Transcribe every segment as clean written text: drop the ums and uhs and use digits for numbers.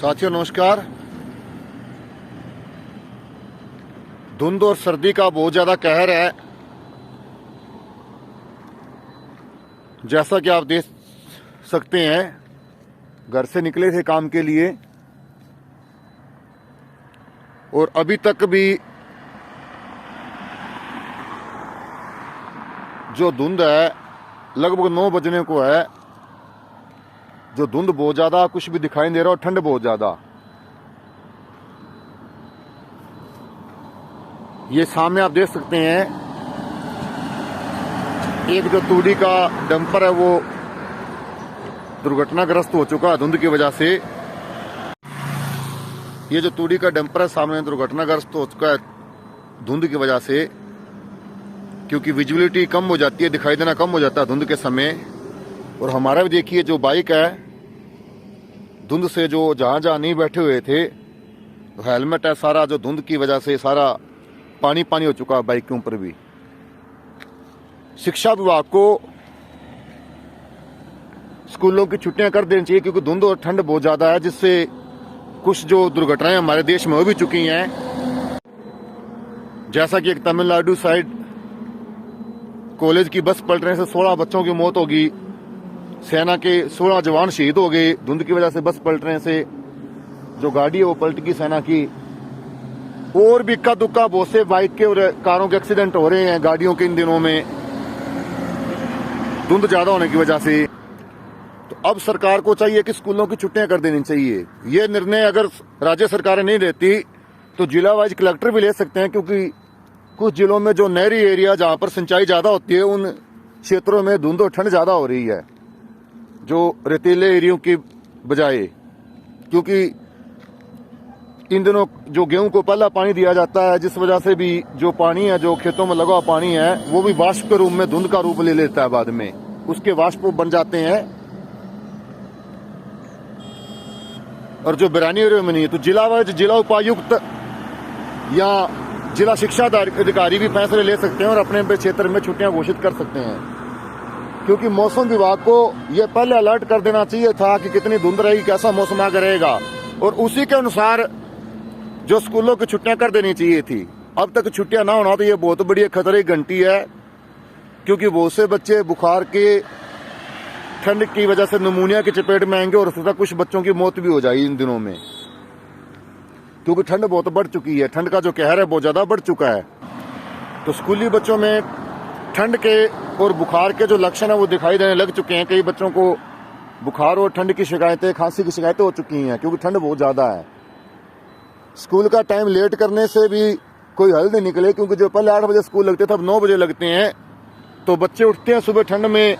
साथियों नमस्कार। धुंध और सर्दी का बहुत ज़्यादा कहर है। जैसा कि आप देख सकते हैं, घर से निकले थे काम के लिए और अभी तक भी जो धुंध है लगभग 9 बजने को है। जो धुंध बहुत ज़्यादा, कुछ भी दिखाई नहीं दे रहा और ठंड बहुत ज़्यादा। ये सामने आप देख सकते हैं, एक जो तूड़ी का डंपर है वो दुर्घटनाग्रस्त हो चुका है धुंध की वजह से। ये जो तूड़ी का डंपर है सामने दुर्घटनाग्रस्त हो चुका है धुंध की वजह से, क्योंकि विजिबिलिटी कम हो जाती है, दिखाई देना कम हो जाता है धुंध के समय। और हमारा भी देखिए जो बाइक है, धुंध से जो जहां नहीं बैठे हुए थे, तो हेलमेट है सारा जो धुंध की वजह से सारा पानी पानी हो चुका है बाइक के ऊपर भी। शिक्षा विभाग को स्कूलों की छुट्टियां कर देनी चाहिए, क्योंकि धुंध और ठंड बहुत ज्यादा है, जिससे कुछ जो दुर्घटनाएं हमारे देश में हो भी चुकी हैं। जैसा कि एक तमिलनाडु साइड कॉलेज की बस पलटने से 16 बच्चों की मौत होगी, सेना के 16 जवान शहीद हो गए धुंध की वजह से। बस पलटने से जो गाड़ी है वो पलट गई सेना की। और भी इक्का दुक्का बहुत से बाइक के और कारों के एक्सीडेंट हो रहे हैं गाड़ियों के इन दिनों में धुंध ज्यादा होने की वजह से। तो अब सरकार को चाहिए कि स्कूलों की छुट्टियां कर देनी चाहिए। ये निर्णय अगर राज्य सरकारें नहीं लेती तो जिला वाइज कलेक्टर भी ले सकते हैं, क्योंकि कुछ जिलों में जो नहरी एरिया जहां पर सिंचाई ज्यादा होती है, उन क्षेत्रों में धुंध और ठंड ज्यादा हो रही है जो रेतीले एरियो की बजाय। क्योंकि इन दिनों जो गेहूं को पहला पानी दिया जाता है, जिस वजह से भी जो पानी है, जो खेतों में लगा हुआ पानी है, वो भी वाष्प के रूप में धुंध का रूप ले लेता है। बाद में उसके वाष्प बन जाते हैं और जो बिरानी एरियो में नहीं है, तो जिला उपायुक्त या जिला शिक्षा अधिकारी भी फैसले ले सकते हैं और अपने क्षेत्र में छुट्टियां घोषित कर सकते हैं। क्योंकि मौसम विभाग को यह पहले अलर्ट कर देना चाहिए था कि कितनी धुंध रहेगी, कैसा मौसम आगे रहेगा, और उसी के अनुसार जो स्कूलों की छुट्टियां कर देनी चाहिए थी। अब तक छुट्टियां ना होना तो ये बहुत बड़ी खतरे की घंटी है, क्योंकि बहुत से बच्चे बुखार के ठंड की वजह से निमोनिया की चपेट में आएंगे और हो सकता है कुछ बच्चों की मौत भी हो जाएगी इन दिनों में, क्योंकि ठंड बहुत बढ़ चुकी है। ठंड का जो कहर है बहुत ज्यादा बढ़ चुका है। तो स्कूली बच्चों में ठंड के और बुखार के जो लक्षण है वो दिखाई देने लग चुके हैं। कई बच्चों को बुखार और ठंड की शिकायतें, खांसी की शिकायतें हो चुकी हैं, क्योंकि ठंड बहुत ज्यादा है। स्कूल का टाइम लेट करने से भी कोई हल नहीं निकले, क्योंकि जो पहले 8 बजे स्कूल लगते थे अब 9 बजे लगते हैं। तो बच्चे उठते हैं सुबह ठंड में,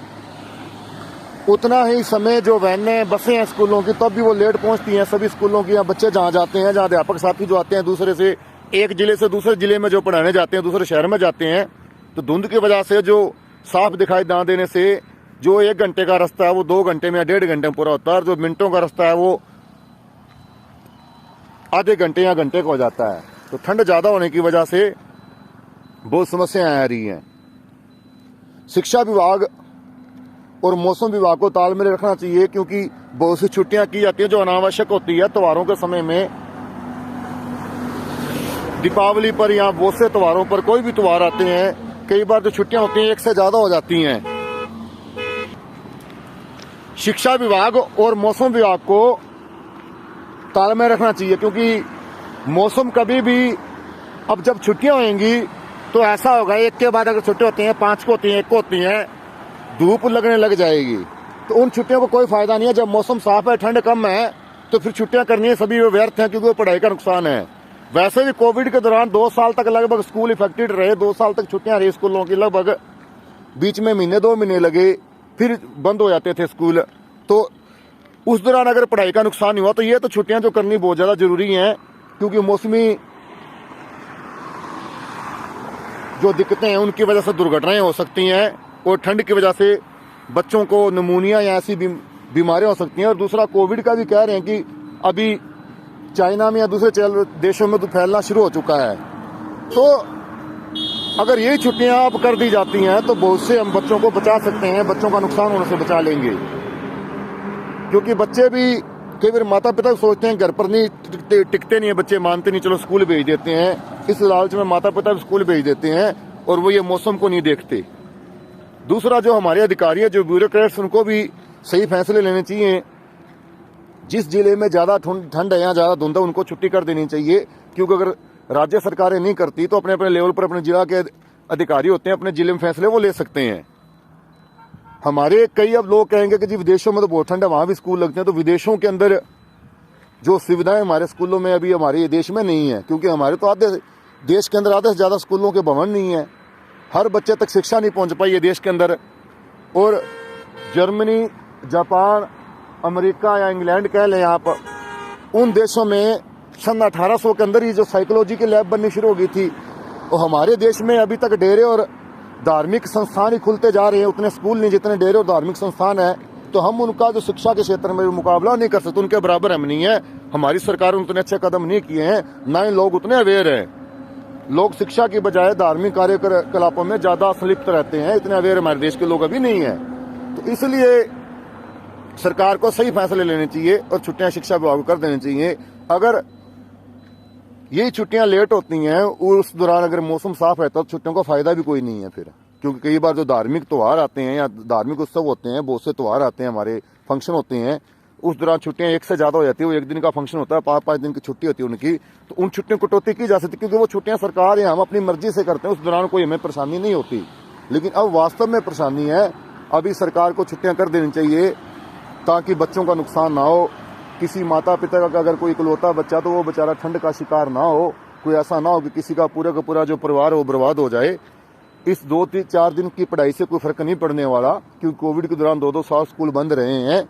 उतना ही समय जो वैनें बसें हैं स्कूलों की, तब भी वो लेट पहुंचती हैं सभी स्कूलों की। बच्चे जहाँ जाते हैं, जहाँ अध्यापक साथी जो आते हैं दूसरे से, एक जिले से दूसरे जिले में जो पढ़ाने जाते हैं, दूसरे शहर में जाते हैं, तो धुंध की वजह से जो साफ दिखाई ना देने से जो 1 घंटे का रास्ता है वो 2 घंटे में या 1.5 घंटे में पूरा होता है, और जो मिनटों का रास्ता है वो आधे घंटे या घंटे का हो जाता है। तो ठंड ज्यादा होने की वजह से बहुत समस्याएं आ रही हैं। शिक्षा विभाग और मौसम विभाग को तालमेल रखना चाहिए, क्योंकि बहुत सी छुट्टियां की जाती है जो अनावश्यक होती है त्योहारों के समय में। दीपावली पर या बहुत से त्योहारों पर, कोई भी त्योहार आते हैं, कई बार जो छुट्टियां होती हैं 1 से ज्यादा हो जाती हैं। शिक्षा विभाग और मौसम विभाग को तालमेल रखना चाहिए, क्योंकि मौसम कभी भी, अब जब छुट्टियां होंगी तो ऐसा होगा, एक के बाद अगर छुट्टी होती हैं, 5 को होती हैं, 1 को होती हैं, धूप लगने लग जाएगी। तो उन छुट्टियों को कोई फायदा नहीं है। जब मौसम साफ है, ठंड कम है, तो फिर छुट्टियां करनी है सभी व्यर्थ हैं, क्योंकि वो पढ़ाई का नुकसान है। वैसे भी कोविड के दौरान 2 साल तक लगभग स्कूल इफेक्टेड रहे, 2 साल तक छुट्टियां रही स्कूलों की, लगभग बीच में महीने 2 महीने लगे, फिर बंद हो जाते थे स्कूल। तो उस दौरान अगर पढ़ाई का नुकसान नहीं हुआ, तो ये तो छुट्टियां जो करनी बहुत ज्यादा जरूरी हैं, क्योंकि मौसमी जो दिक्कतें हैं उनकी वजह से दुर्घटनाएं हो सकती हैं, और ठंड की वजह से बच्चों को निमोनिया या ऐसी बीमारियां हो सकती हैं। और दूसरा, कोविड का भी कह रहे हैं कि अभी चाइना में या दूसरे देशों में तो फैलना शुरू हो चुका है। तो अगर यही छुट्टियां अब कर दी जाती हैं तो बहुत से हम बच्चों को बचा सकते हैं, बच्चों का नुकसान होने से बचा लेंगे। क्योंकि बच्चे भी कई बार माता पिता सोचते हैं घर पर नहीं टिकते नहीं है बच्चे, मानते नहीं, चलो स्कूल भेज देते हैं। इस लालच में माता पिता स्कूल भेज देते हैं और वो ये मौसम को नहीं देखते। दूसरा, जो हमारे अधिकारी हैं, जो ब्यूरोक्रेट्स, उनको भी सही फैसले लेने चाहिए। जिस जिले में ज्यादा ठंड है या ज्यादा धुंध है, उनको छुट्टी कर देनी चाहिए, क्योंकि अगर राज्य सरकारें नहीं करती तो अपने अपने लेवल पर अपने जिला के अधिकारी होते हैं, अपने जिले में फैसले वो ले सकते हैं। हमारे कई अब लोग कहेंगे कि जी विदेशों में तो बहुत ठंड है, वहां भी स्कूल लगते हैं, तो विदेशों के अंदर जो सुविधाएं हमारे स्कूलों में अभी हमारे देश में नहीं है, क्योंकि हमारे तो आधे देश के अंदर आधे से ज्यादा स्कूलों के भवन नहीं है, हर बच्चे तक शिक्षा नहीं पहुंच पाई है देश के अंदर। और जर्मनी, जापान, अमेरिका या इंग्लैंड कह लें आप, उन देशों में सन 1800 के अंदर ही जो साइकोलॉजी की लैब बननी शुरू हो गई थी, और हमारे देश में अभी तक डेरे और धार्मिक संस्थान ही खुलते जा रहे हैं, उतने स्कूल नहीं जितने डेरे और धार्मिक संस्थान है। तो हम उनका जो शिक्षा के क्षेत्र में मुकाबला नहीं कर सकते, उनके बराबर हम नहीं है। हमारी सरकार ने उतने अच्छे कदम नहीं किए हैं, ना ही लोग उतने अवेयर हैं। लोग शिक्षा की बजाय धार्मिक कार्यकलापों में ज्यादा संलिप्त रहते हैं, इतने अवेयर हमारे देश के लोग अभी नहीं है। तो इसलिए सरकार को सही फैसले लेने चाहिए और छुट्टियां शिक्षा विभाग को कर देनी चाहिए। अगर यही छुट्टियां लेट होती हैं, उस दौरान अगर मौसम साफ रहता है तो छुट्टियों का फायदा भी कोई नहीं है फिर, क्योंकि कई बार जो धार्मिक त्योहार आते हैं या धार्मिक उत्सव होते हैं, बहुत से त्योहार आते हैं, हमारे फंक्शन होते हैं, उस दौरान छुट्टियां एक से ज्यादा हो जाती है। वो एक दिन का फंक्शन होता है, 5-5 दिन की छुट्टी होती है उनकी, तो उन छुट्टियों को कटौती की जा सकती है, क्योंकि वो छुट्टियां सरकार या हम अपनी मर्जी से करते हैं, उस दौरान कोई हमें परेशानी नहीं होती। लेकिन अब वास्तव में परेशानी है, अभी सरकार को छुट्टियां कर देनी चाहिए ताकि बच्चों का नुकसान ना हो। किसी माता पिता का अगर कोई इकलौता बच्चा, तो वो बेचारा ठंड का शिकार ना हो, कोई ऐसा ना हो कि किसी का पूरा जो परिवार हो बर्बाद हो जाए। इस 2-4 दिन की पढ़ाई से कोई फर्क नहीं पड़ने वाला, क्योंकि कोविड के दौरान 2-2 साल स्कूल बंद रहे हैं।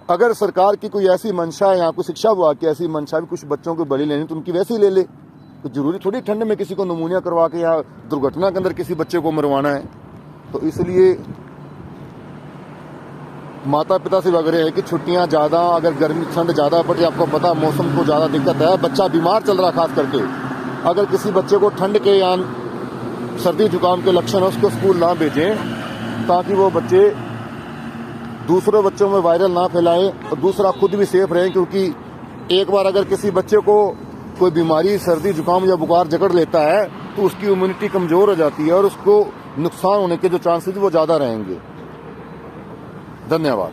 अगर सरकार की कोई ऐसी मंशा है, यहाँ कोई शिक्षा विभाग की ऐसी मंशा भी कुछ बच्चों को बलि लेनी, तो उनकी वैसे ही ले ले। तो जरूरी थोड़ी ठंड में किसी को नमूनिया करवा के या दुर्घटना के अंदर किसी बच्चे को मरवाना है। तो इसलिए माता पिता से लग रहे हैं कि छुट्टियां ज्यादा, अगर गर्मी ठंड ज्यादा पड़ जाए, आपको पता मौसम को ज्यादा दिक्कत है, बच्चा बीमार चल रहा खास करके, अगर किसी बच्चे को ठंड के या सर्दी जुकाम के लक्षण है, उसको स्कूल ना भेजें, ताकि वो बच्चे दूसरे बच्चों में वायरल ना फैलाएं और दूसरा खुद भी सेफ रहें। क्योंकि एक बार अगर किसी बच्चे को कोई बीमारी, सर्दी जुकाम या बुखार जकड़ लेता है, तो उसकी इम्यूनिटी कमजोर हो जाती है और उसको नुकसान होने के जो चांसेस वो ज्यादा रहेंगे। धन्यवाद।